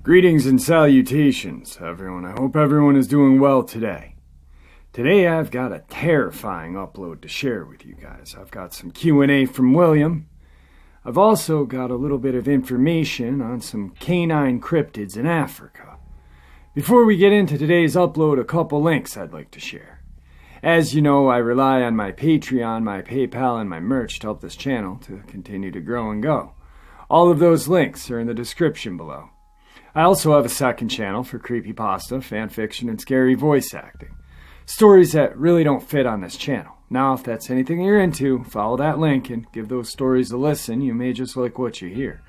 Greetings and salutations, everyone. I hope everyone is doing well today. Today I've got a terrifying upload to share with you guys. I've got some Q&A from William. I've also got a little bit of information on some canine cryptids in Africa. Before we get into today's upload, a couple links I'd like to share. As you know, I rely on my Patreon, my PayPal, and my merch to help this channel to continue to grow and go. All of those links are in the description below. I also have a second channel for creepypasta, fanfiction, and scary voice acting. Stories that really don't fit on this channel. Now, if that's anything you're into, follow that link and give those stories a listen. You may just like what you hear.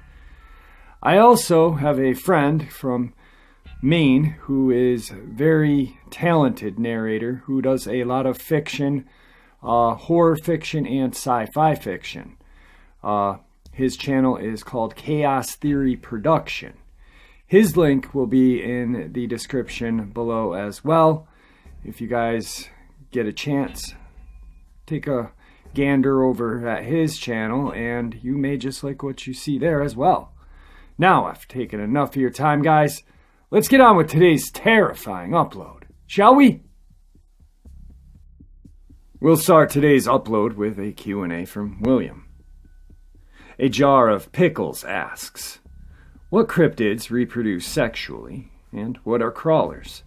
I also have a friend from Maine who is a very talented narrator who does a lot of fiction, horror fiction, and sci-fi fiction. His channel is called Chaos Theory Production. His link will be in the description below as well. If you guys get a chance, take a gander over at his channel and you may just like what you see there as well. Now, I've taken enough of your time, guys. Let's get on with today's terrifying upload, shall we? We'll start today's upload with a Q&A from William. A Jar of Pickles asks, what cryptids reproduce sexually, and what are crawlers?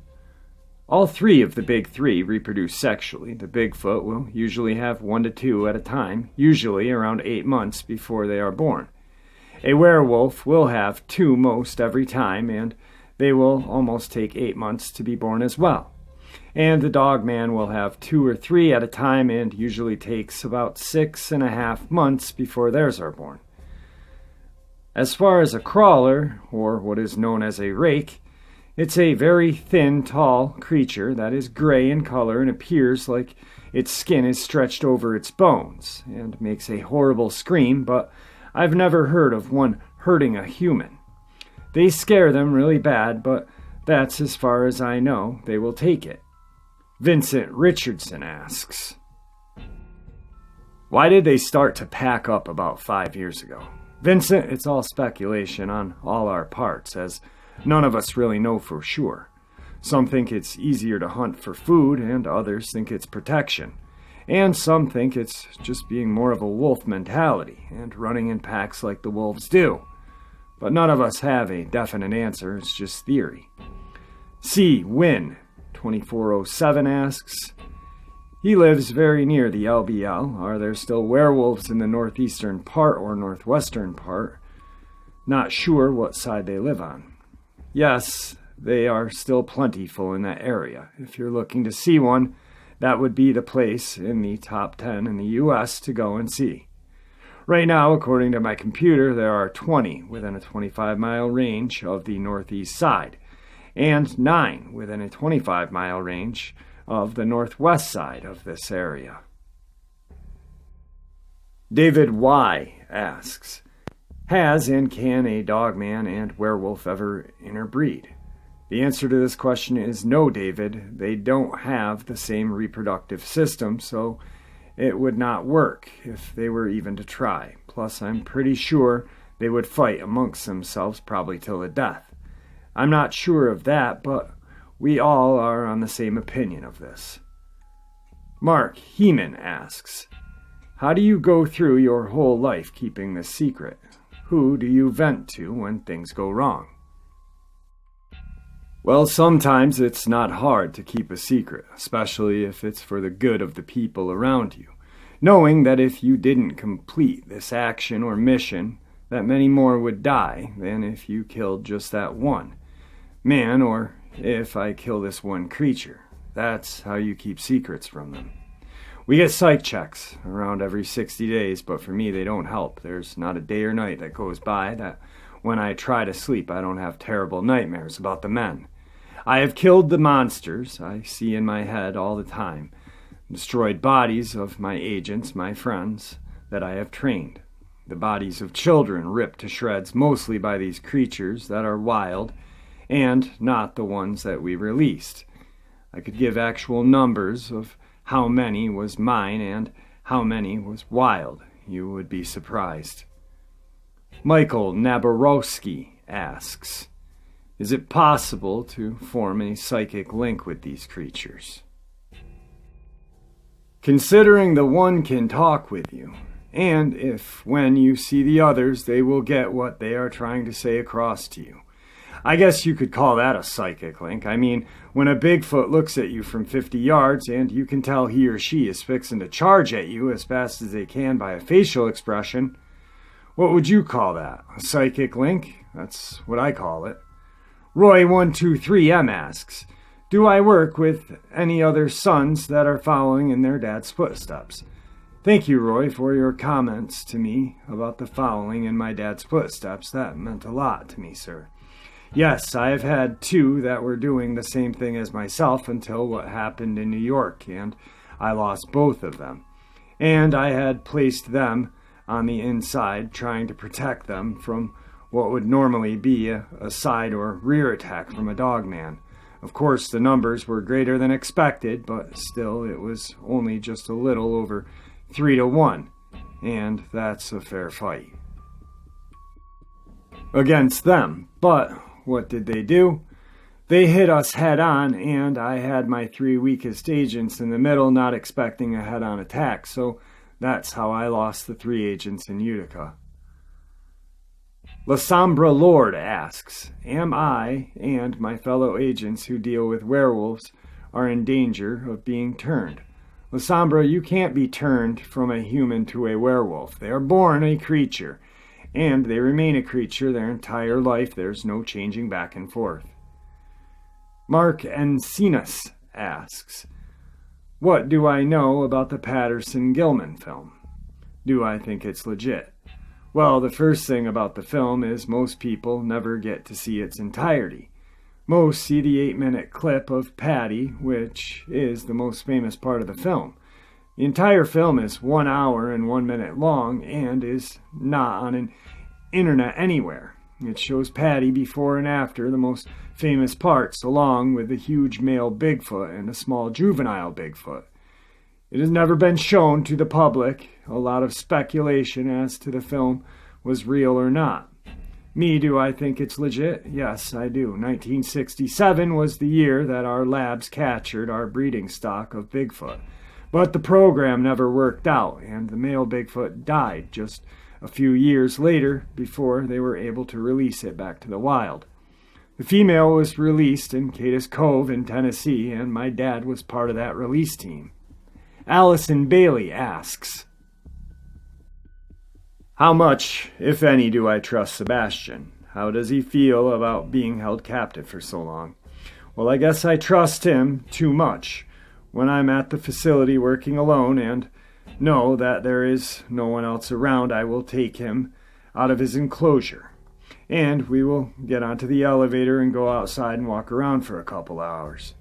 All three of the big three reproduce sexually. The Bigfoot will usually have 1 to 2 at a time, usually around 8 months before they are born. A werewolf will have 2 most every time, and they will almost take 8 months to be born as well. And the Dogman will have 2 or 3 at a time and usually takes about 6.5 months before theirs are born. As far as a crawler, or what is known as a rake, it's a very thin, tall creature that is gray in color and appears like its skin is stretched over its bones and makes a horrible scream, but I've never heard of one hurting a human. They scare them really bad, but that's as far as I know they will take it. Vincent Richardson asks, why did they start to pack up about 5 years ago? Vincent, it's all speculation on all our parts, as none of us really know for sure. Some think it's easier to hunt for food, and others think it's protection. And some think it's just being more of a wolf mentality, and running in packs like the wolves do. But none of us have a definite answer, it's just theory. C. Win 2407 asks, he lives very near the LBL. Are there still werewolves in the northeastern part or northwestern part? Not sure what side they live on. Yes, they are still plentiful in that area. If you're looking to see one, that would be the place in the top 10 in the U.S. to go and see. Right now, according to my computer, there are 20 within a 25-mile range of the northeast side, and 9 within a 25-mile range of the northwest side of this area. David Y. asks, has and can a dogman and werewolf ever interbreed? The answer to this question is no, David. They don't have the same reproductive system, so it would not work if they were even to try. Plus, I'm pretty sure they would fight amongst themselves probably till the death. I'm not sure of that, but we all are on the same opinion of this. Mark Heeman asks, how do you go through your whole life keeping this secret? Who do you vent to when things go wrong? Well, sometimes it's not hard to keep a secret, especially if it's for the good of the people around you, knowing that if you didn't complete this action or mission, that many more would die than if you killed just that one man, or if I kill this one creature. That's how you keep secrets from them. We get psych checks around every 60 days, but for me they don't help. There's not a day or night that goes by that when I try to sleep I don't have terrible nightmares about the men. I have killed the monsters I see in my head all the time, destroyed bodies of my agents, my friends, that I have trained. The bodies of children ripped to shreds mostly by these creatures that are wild and not the ones that we released. I could give actual numbers of how many was mine and how many was wild, you would be surprised. Michael Naborowski asks, is it possible to form a psychic link with these creatures? Considering the one can talk with you, and if when you see the others they will get what they are trying to say across to you. I guess you could call that a psychic link. I mean, when a Bigfoot looks at you from 50 yards and you can tell he or she is fixing to charge at you as fast as they can by a facial expression, what would you call that? A psychic link? That's what I call it. Roy123M asks, do I work with any other sons that are following in their dad's footsteps? Thank you, Roy, for your comments to me about the following in my dad's footsteps. That meant a lot to me, sir. Yes, I have had two that were doing the same thing as myself until what happened in New York, and I lost both of them. And I had placed them on the inside, trying to protect them from what would normally be a side or rear attack from a Dogman. Of course, the numbers were greater than expected, but still it was only just a little over 3-1, and that's a fair fight against them. But what did they do? They hit us head on, and I had my 3 weakest agents in the middle, not expecting a head-on attack, so that's how I lost the 3 agents in Utica. La Sombra Lord asks, am I and my fellow agents who deal with werewolves are in danger of being turned? La Sombra, you can't be turned from a human to a werewolf. They are born a creature, and they remain a creature their entire life. There's no changing back and forth. Mark Encinas asks, what do I know about the Patterson-Gilman film? Do I think it's legit? Well, the first thing about the film is most people never get to see its entirety. Most see the 8-minute clip of Patty, which is the most famous part of the film. The entire film is 1 hour and 1 minute long and is not on an internet anywhere. It shows Patty before and after the most famous parts, along with the huge male Bigfoot and a small juvenile Bigfoot. It has never been shown to the public. A lot of speculation as to the film was real or not. Me, do I think it's legit? Yes, I do. 1967 was the year that our labs captured our breeding stock of Bigfoot. But the program never worked out, and the male Bigfoot died just a few years later before they were able to release it back to the wild. The female was released in Cadiz Cove in Tennessee, and my dad was part of that release team. Allison Bailey asks, how much, if any, do I trust Sebastian? How does he feel about being held captive for so long? Well, I guess I trust him too much. When I'm at the facility working alone and know that there is no one else around, I will take him out of his enclosure. And we will get onto the elevator and go outside and walk around for a couple hours.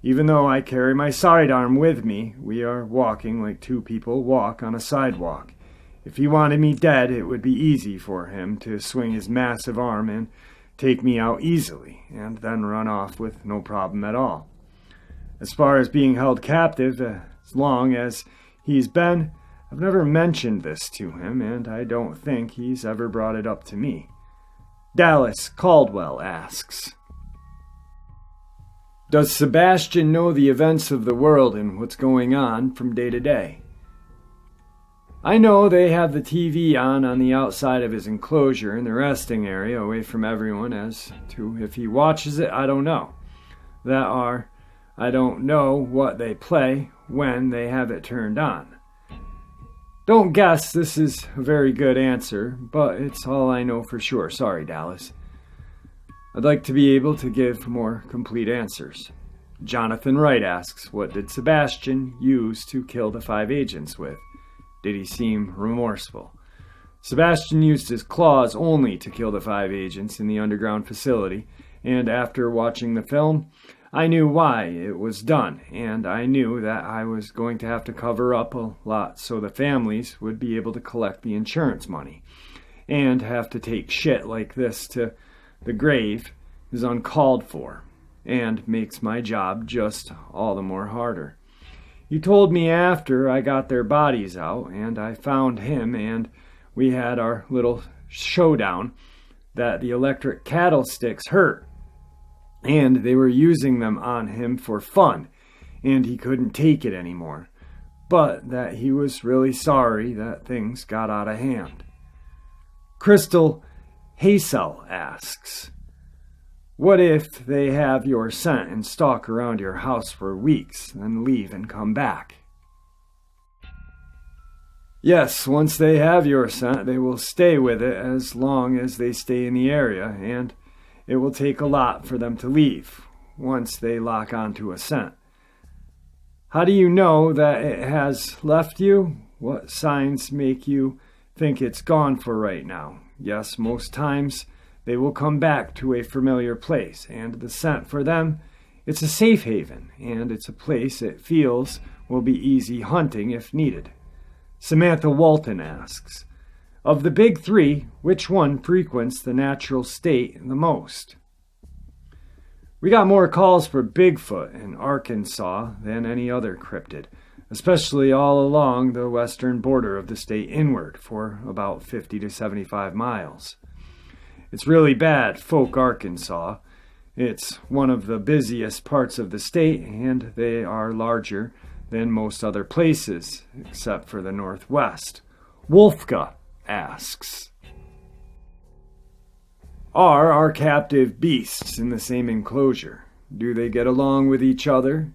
Even though I carry my sidearm with me, we are walking like two people walk on a sidewalk. If he wanted me dead, it would be easy for him to swing his massive arm and take me out easily, and then run off with no problem at all. As far as being held captive, as long as he's been, I've never mentioned this to him, and I don't think he's ever brought it up to me. Dallas Caldwell asks, does Sebastian know the events of the world and what's going on from day to day? I know they have the TV on the outside of his enclosure in the resting area away from everyone. As to if he watches it, I don't know. I don't know what they play when they have it turned on. Don't guess this is a very good answer, but it's all I know for sure. Sorry, Dallas. I'd like to be able to give more complete answers. Jonathan Wright asks, what did Sebastian use to kill the 5 agents with? Did he seem remorseful? Sebastian used his claws only to kill the 5 agents in the underground facility, and after watching the film, I knew why it was done, and I knew that I was going to have to cover up a lot so the families would be able to collect the insurance money. And have to take shit like this to the grave is uncalled for, and makes my job just all the more harder. He told me after I got their bodies out and I found him and we had our little showdown that the electric cattle sticks hurt, and they were using them on him for fun, and he couldn't take it anymore, but that he was really sorry that things got out of hand. Crystal Hazel asks, what if they have your scent and stalk around your house for weeks, then leave and come back? Yes, once they have your scent, they will stay with it as long as they stay in the area, and it will take a lot for them to leave once they lock onto a scent. How do you know that it has left you? What signs make you think it's gone for right now? Yes, most times they will come back to a familiar place, and the scent for them, it's a safe haven, and it's a place it feels will be easy hunting if needed. Samantha Walton asks, of the big three, which one frequents the natural state the most? We got more calls for Bigfoot in Arkansas than any other cryptid, especially all along the western border of the state inward for about 50 to 75 miles. It's really bad, Folk, Arkansas. It's one of the busiest parts of the state, and they are larger than most other places, except for the Northwest. Wolfka asks, are our captive beasts in the same enclosure? Do they get along with each other?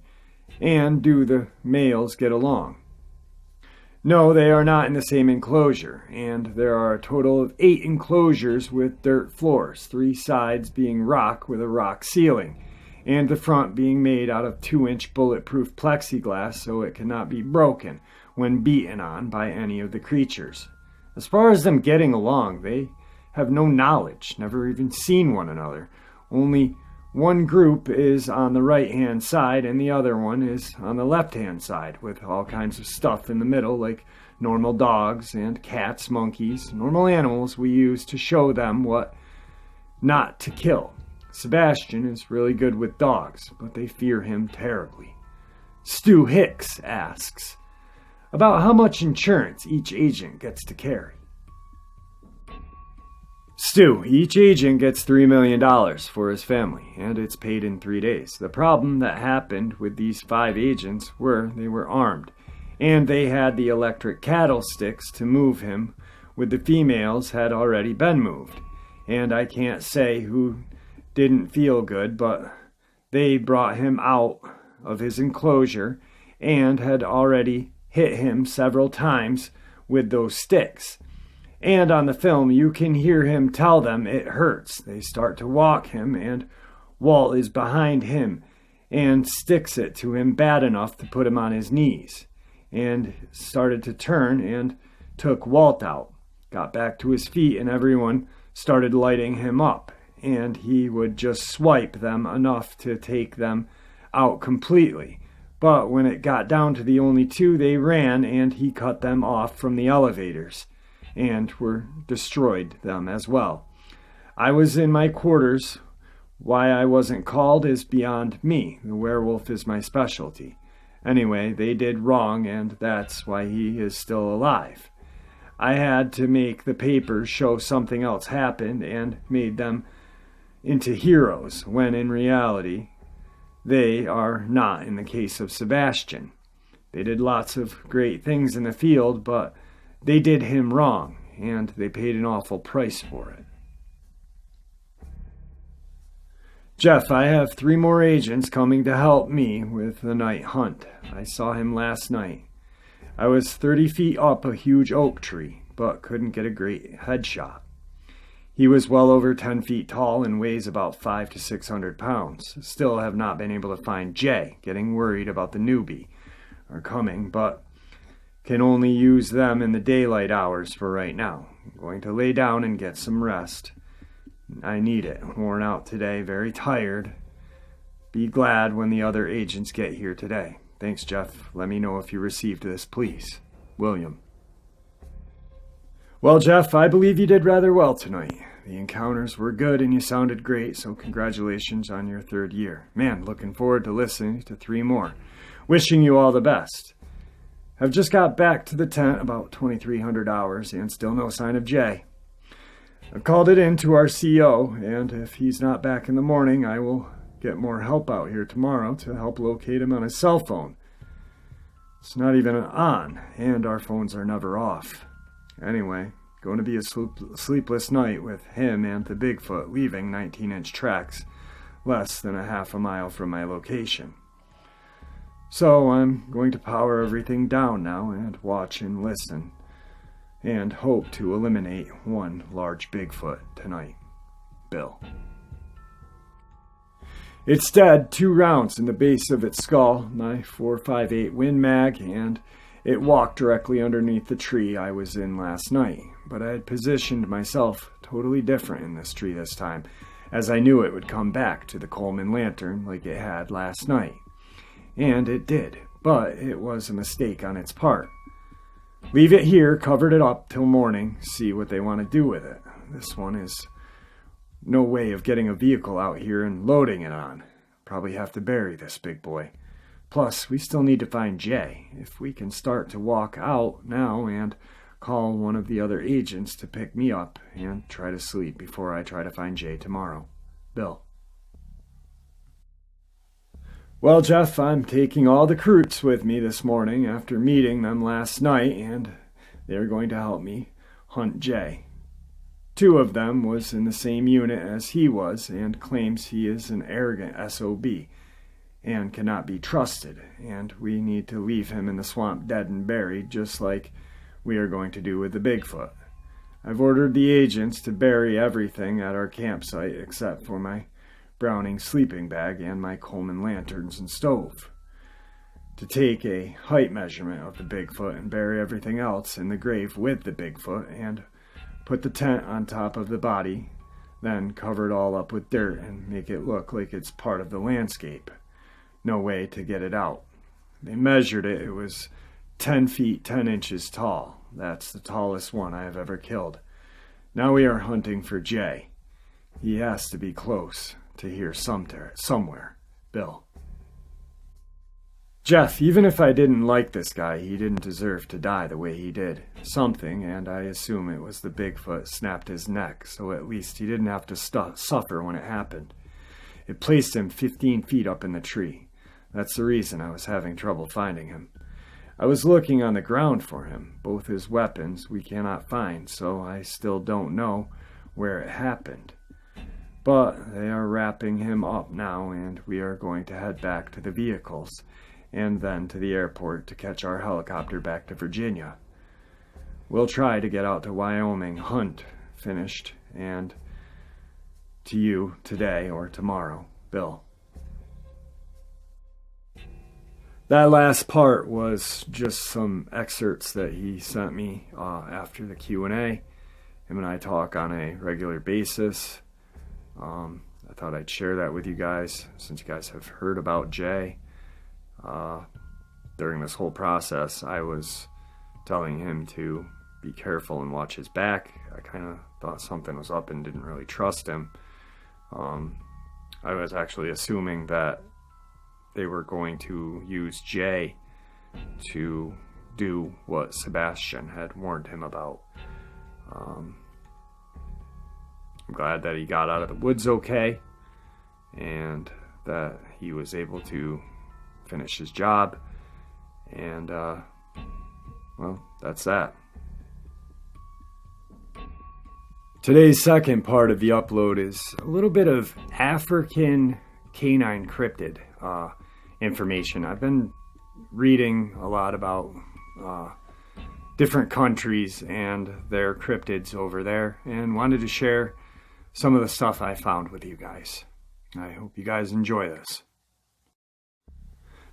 And do the males get along? No, they are not in the same enclosure, and there are a total of 8 enclosures with dirt floors, 3 sides being rock with a rock ceiling, and the front being made out of 2-inch bulletproof plexiglass so it cannot be broken when beaten on by any of the creatures. As far as them getting along, they have no knowledge, never even seen one another. Only one group is on the right-hand side and the other one is on the left-hand side with all kinds of stuff in the middle like normal dogs and cats, monkeys, normal animals we use to show them what not to kill. Sebastian is really good with dogs, but they fear him terribly. Stu Hicks asks, about how much insurance each agent gets to carry? Stu, each agent gets $3 million for his family, and it's paid in 3 days. The problem that happened with these 5 agents were they were armed, and they had the electric cattle sticks to move him, with the females had already been moved. And I can't say who didn't feel good, but they brought him out of his enclosure and had already hit him several times with those sticks. And on the film, you can hear him tell them it hurts. They start to walk him, and Walt is behind him and sticks it to him bad enough to put him on his knees, and started to turn and took Walt out. Got back to his feet, and everyone started lighting him up, and he would just swipe them enough to take them out completely. But when it got down to the only 2, they ran, and he cut them off from the elevators and were destroyed them as well. I was in my quarters. Why I wasn't called is beyond me. The werewolf is my specialty. Anyway, they did wrong, and that's why he is still alive. I had to make the papers show something else happened and made them into heroes, when in reality, they are not in the case of Sebastian. They did lots of great things in the field, but they did him wrong, and they paid an awful price for it. Jeff, I have 3 more agents coming to help me with the night hunt. I saw him last night. I was 30 feet up a huge oak tree, but couldn't get a great headshot. He was well over 10 feet tall and weighs about 500 to 600 pounds. Still have not been able to find Jay, getting worried about the newbie are coming, but can only use them in the daylight hours for right now. I'm going to lay down and get some rest. I need it. Worn out today, very tired. Be glad when the other agents get here today. Thanks, Jeff. Let me know if you received this, please. William. Well, Jeff, I believe you did rather well tonight. The encounters were good and you sounded great, so congratulations on your 3rd year. Man, looking forward to listening to 3 more. Wishing you all the best. I've just got back to the tent about 2,300 hours and still no sign of Jay. I've called it in to our CO, and if he's not back in the morning, I will get more help out here tomorrow to help locate him on his cell phone. It's not even on, and our phones are never off. Anyway, going to be a sleepless night with him and the Bigfoot leaving 19-inch tracks less than a half a mile from my location. So I'm going to power everything down now and watch and listen, and hope to eliminate one large Bigfoot tonight. Bill. It's dead, 2 rounds in the base of its skull, my .458 Win Mag, and it walked directly underneath the tree I was in last night. But I had positioned myself totally different in this tree this time, as I knew it would come back to the Coleman lantern like it had last night. And it did, but it was a mistake on its part. Leave it here, covered it up till morning, see what they want to do with it. This one is no way of getting a vehicle out here and loading it on. Probably have to bury this big boy. Plus, we still need to find Jay. If we can start to walk out now and call one of the other agents to pick me up and try to sleep before I try to find Jay tomorrow. Bill. Well, Jeff, I'm taking all the Cryptids with me this morning after meeting them last night, and they're going to help me hunt Jay. 2 of them was in the same unit as he was and claims he is an arrogant SOB and cannot be trusted, and we need to leave him in the swamp dead and buried just like we are going to do with the Bigfoot. I've ordered the agents to bury everything at our campsite except for my Browning sleeping bag and my Coleman lanterns and stove. To take a height measurement of the Bigfoot and bury everything else in the grave with the Bigfoot and put the tent on top of the body, then cover it all up with dirt and make it look like it's part of the landscape. No way to get it out. They measured it. It was 10 feet 10 inches tall. That's the tallest one I have ever killed. Now we are hunting for Jay. He has to be close to here somewhere. Bill. Jeff, even if I didn't like this guy, he didn't deserve to die the way he did. Something, and I assume it was the Bigfoot, snapped his neck, so at least he didn't have to suffer when it happened. It placed him 15 feet up in the tree. That's the reason I was having trouble finding him. I was looking on the ground for him. Both his weapons we cannot find, so I still don't know where it happened. But they are wrapping him up now, and we are going to head back to the vehicles, and then to the airport to catch our helicopter back to Virginia. We'll try to get out to Wyoming, hunt finished, and to you today or tomorrow. Bill. That last part was just some excerpts that he sent me after the Q&A. Him and I talk on a regular basis. I thought I'd share that with you guys, since you guys have heard about Jay. During this whole process, I was telling him to be careful and watch his back. I kind of thought something was up and didn't really trust him. I was actually assuming that they were going to use Jay to do what Sebastian had warned him about. I'm glad that he got out of the woods okay, and that he was able to finish his job, and well, that's that. Today's second part of the upload is a little bit of African canine cryptid information. I've been reading a lot about different countries and their cryptids over there, and wanted to share some of the stuff I found with you guys. I hope you guys enjoy this.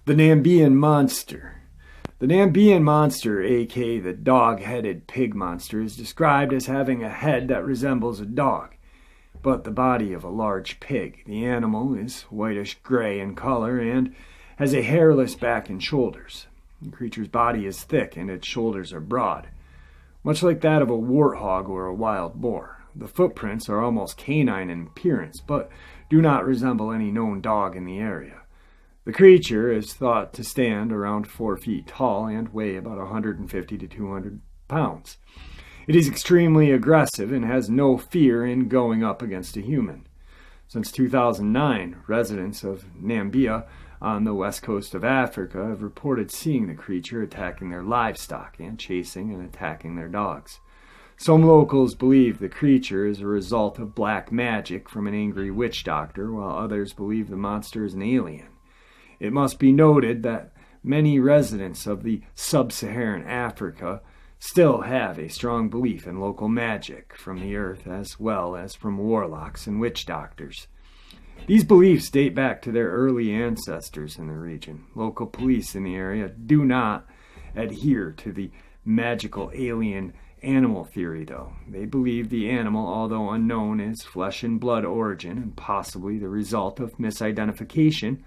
The Nambian Monster. The Nambian Monster, aka the dog-headed pig monster, is described as having a head that resembles a dog, but the body of a large pig. The animal is whitish-gray in color and has a hairless back and shoulders. The creature's body is thick and its shoulders are broad, much like that of a warthog or a wild boar. The footprints are almost canine in appearance, but do not resemble any known dog in the area. The creature is thought to stand around 4 feet tall and weigh about 150 to 200 pounds. It is extremely aggressive and has no fear in going up against a human. Since 2009, residents of Namibia on the west coast of Africa have reported seeing the creature attacking their livestock and chasing and attacking their dogs. Some locals believe the creature is a result of black magic from an angry witch doctor, while others believe the monster is an alien. It must be noted that many residents of the sub-Saharan Africa still have a strong belief in local magic from the earth as well as from warlocks and witch doctors. These beliefs date back to their early ancestors in the region. Local police in the area do not adhere to the magical alien animal theory, though. They believe the animal, although unknown, is flesh and blood origin and possibly the result of misidentification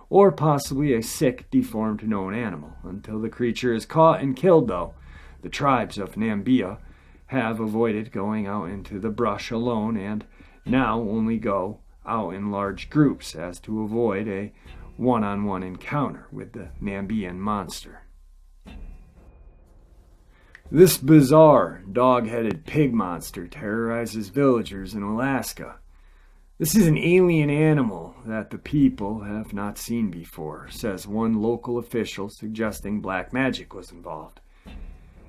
or possibly a sick, deformed known animal. Until the creature is caught and killed, though, the tribes of Namibia have avoided going out into the brush alone and now only go out in large groups as to avoid a one-on-one encounter with the Namibian monster. This bizarre, dog-headed pig monster terrorizes villagers in Alaska. This is an alien animal that the people have not seen before, says one local official, suggesting black magic was involved.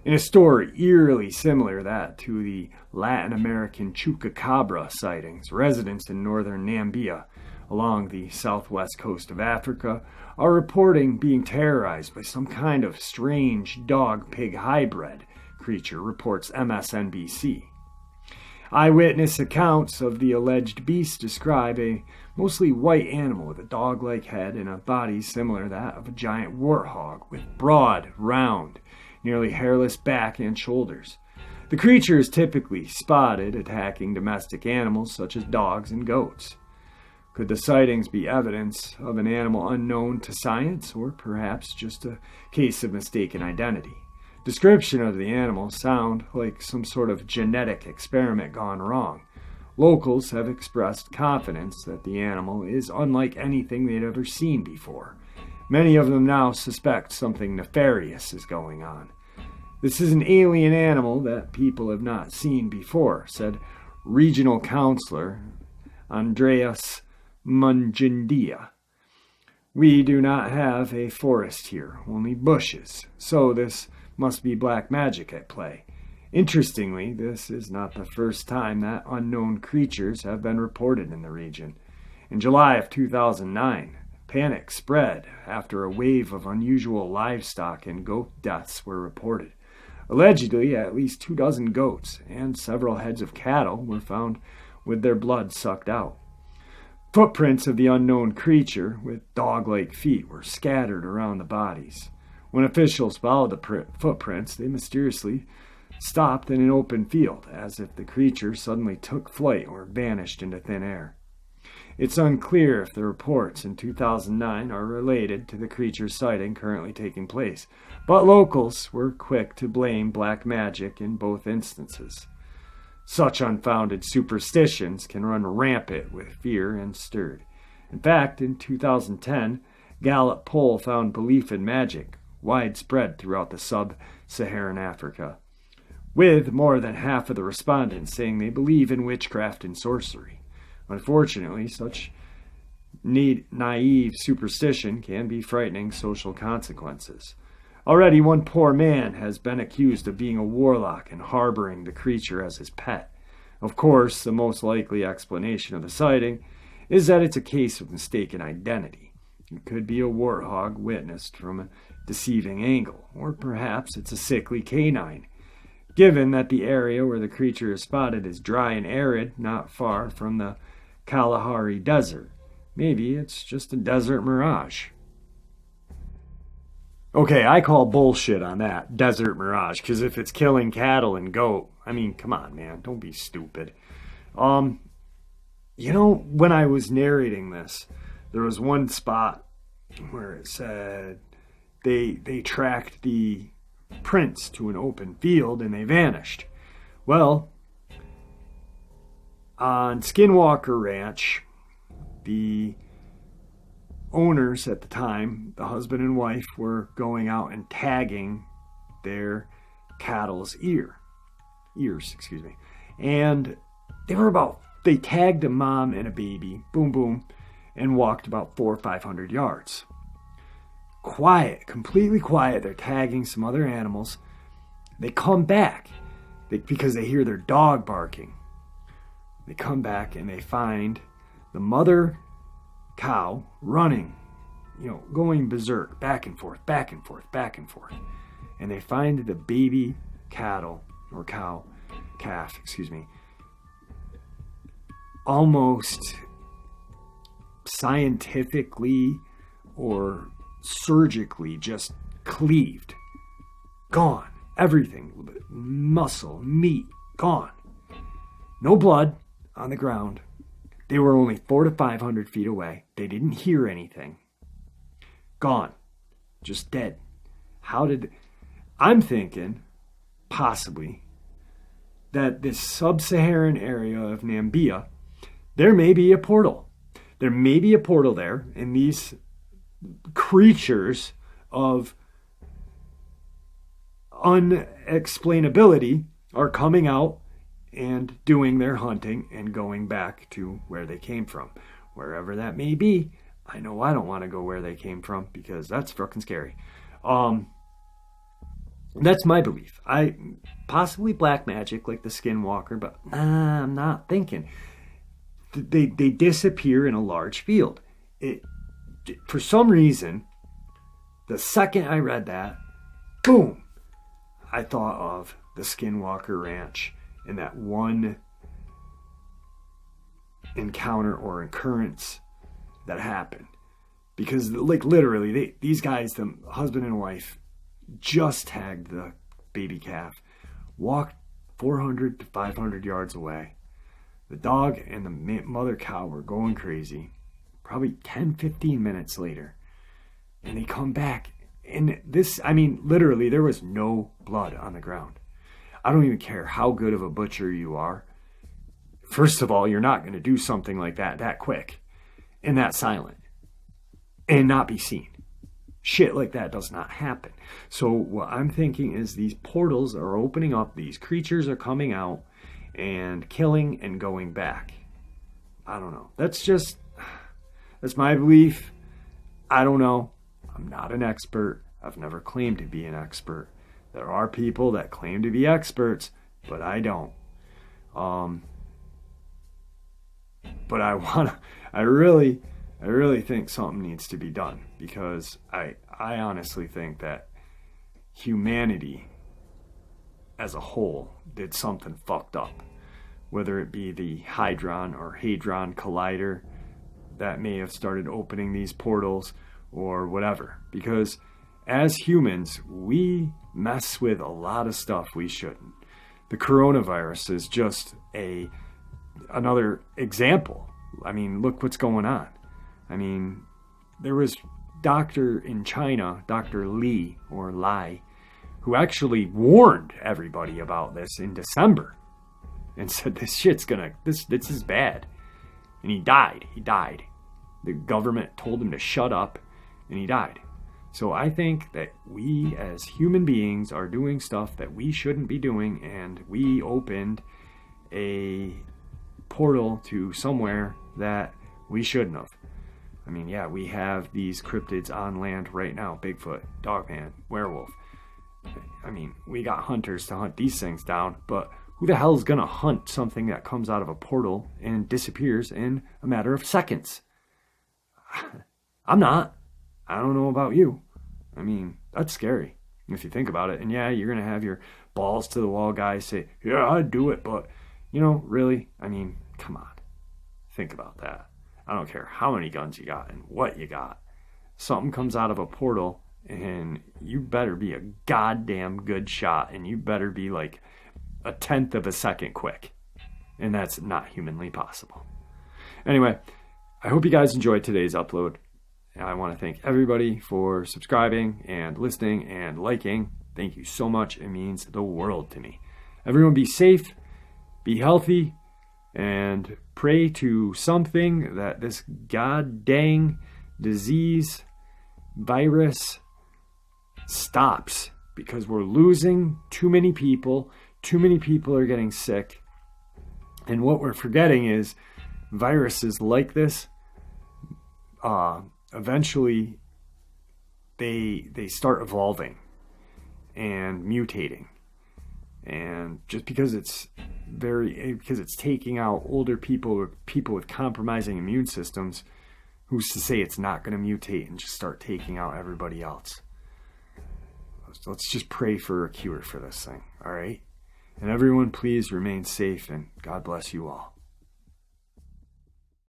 In a story eerily similar to the Latin American chupacabra sightings, residents in northern Namibia along the southwest coast of Africa are reporting being terrorized by some kind of strange dog-pig hybrid creature, reports MSNBC. Eyewitness accounts of the alleged beast describe a mostly white animal with a dog-like head and a body similar to that of a giant warthog, with broad, round, nearly hairless back and shoulders. The creature is typically spotted attacking domestic animals such as dogs and goats. Could the sightings be evidence of an animal unknown to science, or perhaps just a case of mistaken identity? Description of the animal sound like some sort of genetic experiment gone wrong. Locals have expressed confidence that the animal is unlike anything they'd ever seen before. Many of them now suspect something nefarious is going on. This is an alien animal that people have not seen before, said regional counselor Andreas Mungindia. We do not have a forest here, only bushes, so this must be black magic at play. Interestingly, this is not the first time that unknown creatures have been reported in the region. In July of 2009, panic spread after a wave of unusual livestock and goat deaths were reported. Allegedly, at least 24 goats and several heads of cattle were found with their blood sucked out. Footprints of the unknown creature with dog-like feet were scattered around the bodies. When officials followed the footprints, they mysteriously stopped in an open field, as if the creature suddenly took flight or vanished into thin air. It's unclear if the reports in 2009 are related to the creature's sighting currently taking place, but locals were quick to blame black magic in both instances. Such unfounded superstitions can run rampant with fear and stirred. In fact, in 2010, Gallup poll found belief in magic widespread throughout the sub-Saharan Africa, with more than half of the respondents saying they believe in witchcraft and sorcery. Unfortunately, such naive superstition can be frightening social consequences. Already, one poor man has been accused of being a warlock and harboring the creature as his pet. Of course, the most likely explanation of the sighting is that it's a case of mistaken identity. It could be a warthog witnessed from a deceiving angle, or perhaps it's a sickly canine. Given that the area where the creature is spotted is dry and arid, not far from the Kalahari Desert, maybe it's just a desert mirage. Okay, I call bullshit on that, desert mirage, because if it's killing cattle and goat, I mean, come on, man, don't be stupid. When I was narrating this, there was one spot where it said they tracked the prints to an open field and they vanished. Well, on Skinwalker Ranch, the owners at the time, the husband and wife, were going out and tagging their cattle's ears, and they tagged a mom and a baby, boom, boom, and walked about 400 or 500 yards. Quiet, completely quiet. They're tagging some other animals. They come back because they hear their dog barking. They come back and they find the mother cow running, going berserk, back and forth, back and forth, back and forth. And they find the baby calf, almost scientifically or surgically just cleaved. Gone. Everything. Muscle, meat, gone. No blood on the ground. They were only 400 to 500 feet away. They didn't hear anything. Gone. Just dead. I'm thinking, possibly, that this sub-Saharan area of Namibia, there may be a portal. There may be a portal there, and these creatures of unexplainability are coming out and doing their hunting and going back to where they came from. Wherever that may be. I know I don't want to go where they came from because that's fucking scary. That's my belief. Possibly black magic like the Skinwalker, but I'm not thinking. They disappear in a large field. For some reason, the second I read that, boom, I thought of the Skinwalker Ranch and that one encounter or occurrence that happened. Because, literally, these guys, the husband and wife, just tagged the baby calf, walked 400 to 500 yards away. The dog and the mother cow were going crazy. Probably 10, 15 minutes later. And they come back. And literally, there was no blood on the ground. I don't even care how good of a butcher you are. First of all, you're not going to do something like that quick and that silent and not be seen. Shit like that does not happen. So what I'm thinking is these portals are opening up. These creatures are coming out and killing and going back. I don't know. That's my belief. I don't know. I'm not an expert. I've never claimed to be an expert. There are people that claim to be experts, but I don't. But I really think something needs to be done because I honestly think that humanity as a whole did something fucked up. Whether it be the Hadron or Hadron Collider that may have started opening these portals or whatever. Because as humans, we mess with a lot of stuff we shouldn't. The coronavirus is just another example. Look what's going on. There was doctor in China, Dr. Li, who actually warned everybody about this in December and said this is bad. And he died. The government told him to shut up and he died. So I think that we as human beings are doing stuff that we shouldn't be doing, and we opened a portal to somewhere that we shouldn't have. We have these cryptids on land right now. Bigfoot, Dogman, werewolf. We got hunters to hunt these things down, but who the hell is going to hunt something that comes out of a portal and disappears in a matter of seconds? I'm not. I don't know about you. That's scary if you think about it. And yeah, you're going to have your balls to the wall guys say, yeah, I'd do it. But, really? Come on. Think about that. I don't care how many guns you got and what you got. Something comes out of a portal and you better be a goddamn good shot. And you better be like a tenth of a second quick. And that's not humanly possible. Anyway, I hope you guys enjoyed today's upload. I want to thank everybody for subscribing and listening and liking. Thank you so much. It means the world to me. Everyone be safe, be healthy, and pray to something that this god dang disease, virus stops, because we're losing too many people. Too many people are getting sick. And what we're forgetting is viruses like this, eventually they start evolving and mutating. And just because it's taking out older people or people with compromising immune systems, who's to say it's not going to mutate and just start taking out everybody else? Let's just pray for a cure for this thing, all right? And everyone, please remain safe, and God bless you all.